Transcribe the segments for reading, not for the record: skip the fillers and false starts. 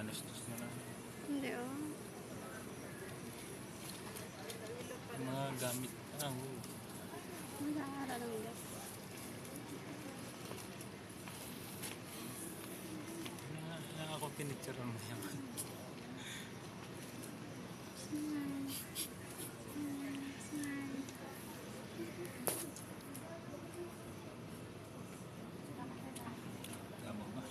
ginanustos na lang. Hindi oh. Yung mga gamit. Mag-aaral lang daw. Na ako pinicture mo yan. Tama ba?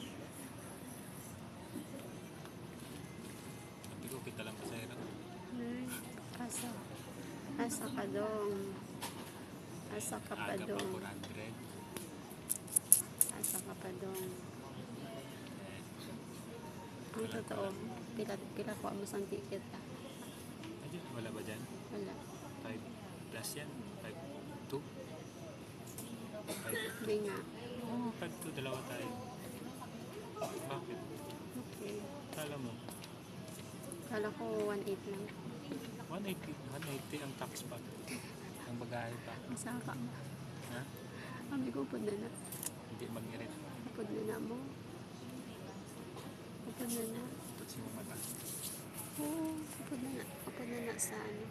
Sabi ko kita lang pasayra. Asa ka dong. Asa ka pa Aga pa dong. 400. Asa ka pa dong. Ang totoo, pila ko mo sa ticket ah. Ayun, wala ba dyan? Wala. 5 plus yan? 5-2? 5-2? Hindi nga. Oo, 5-2, dalawa tayo. Bakit? Okay. Kala mo? Kala ko 1.8 lang. 180 ang tax pa. Ang bagahe pa. Masaka mo. Ha? Kami ko pud na na. Hindi mag-irit. Pud na mo. Pud na. Tutsi mo mata. Oo, pud na. Pud na sa ano.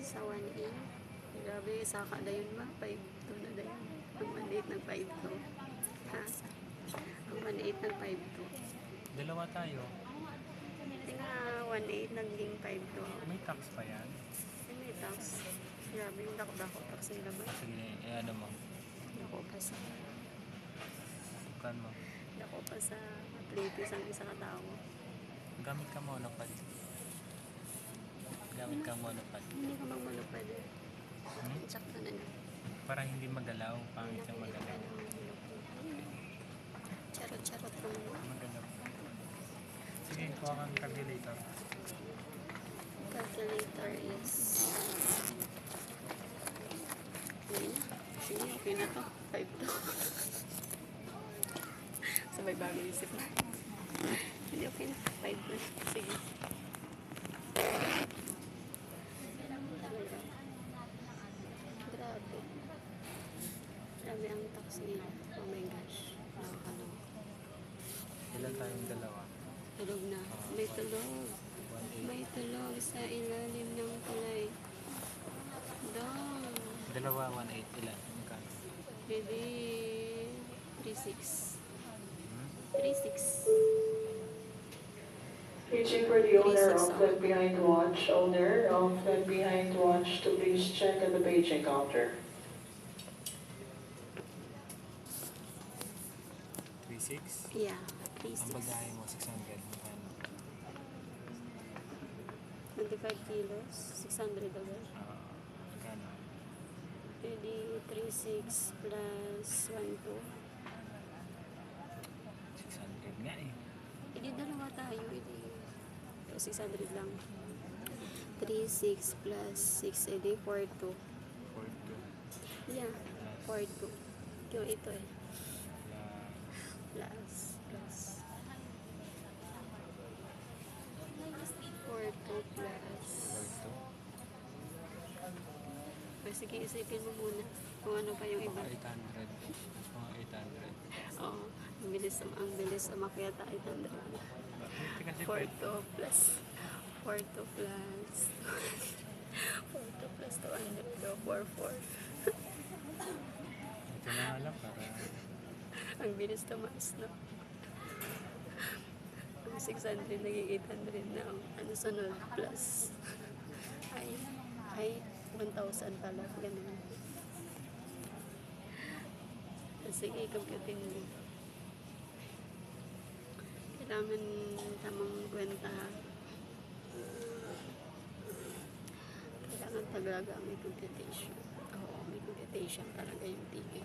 Sa 1.8. Grabe, saka na yun ba? 5.2 na na yun. Ang 1.8 ng 5.2. Ha? Ang 1.8 ng 5.2. Dalawa tayo. Hindi nga 1.8 naging 5.2. May tax pa yan. May tax. Grabe yung dako-dako tax nila ba? Sige, ano mo? Dako pa sa... Bukan mo. Dako pa sa platis ang isa katao. Gamit ka mo pad. Gamit ka mo pad. Hindi ka magmalupad eh. Hmm? Sakto na na. Para hindi magalaw. Pangit yung magalaw. Charot-charot lang mo. Magalaw. Sige, kuha kang calculator. Calculator is... Sige, okay na to. 5 to. Sabay bago isip na. Hindi, okay na. 5 to. Sige. Grabe. Grabe ang tax nila. Oh my gosh. Nakakalaw. Ilan tayong dalawa? Tulog na. May tulog. 1.8. May tulog sa ilalim ng tulay. Dong. Dalawa, 1.8. Ilan? Magkano? Maybe 3.6. Hmm? 3.6. Reaching for the owner of Left Behind Watch. Owner of Left Behind Watch to please check at the paging counter. 3.6? Yeah, Ang 3.6. bagahe mo, 600. Magkano? 25 kilos. 600 agad. Magkano? Maybe 3.6 plus 1.2. 600 nga eh. Hindi dalawa tayo. Hindi. 600 lang. 3.6 plus 6. Edi 4.2. 4.2. Yeah, 4.2. Yung ito eh. Plus. Plus. 4.2 plus. 4.2. O, sige, isipin mo muna kung ano pa yung iba. Mga 800. Mga 800. Oo, ang bilis umakyat 800. Kasi 4.2 plus 4.2 plus 4.2 plus 200 daw, 4.4. ito na nga lang para Ang bilis tumaas na. Ang 600 naging 800 na ang ano sunod plus ay 1,000 pala. Ganun. Sige, computing mo. Kailangan tamang kwenta. Kailangan talaga may computation. Oo, may computation talaga yung ticket.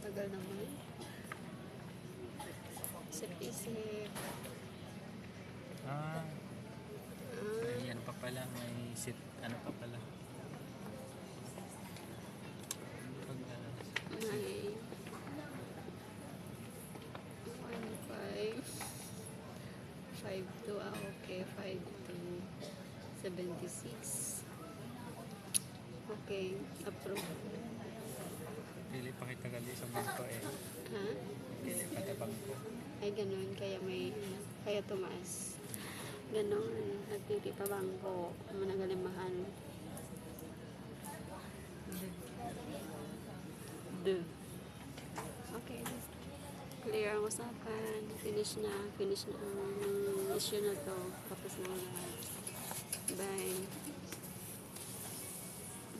Tagal naman. Isip-isip. may ano pa pala, may sit, ano pa pala. Pag, May 1.5 5 2 okay, 5 to 76. Okay, approve. Pili pa kita gali sa bangko eh. Ha? Pili pa ta bangko. Ay, ganun. Kaya tumaas. Ganun. Nagpili pa bangko. Managalimahal. Okay. Clear ang usapan. Finish na. Finish na ang issue na to. Tapos na lahat. Bye.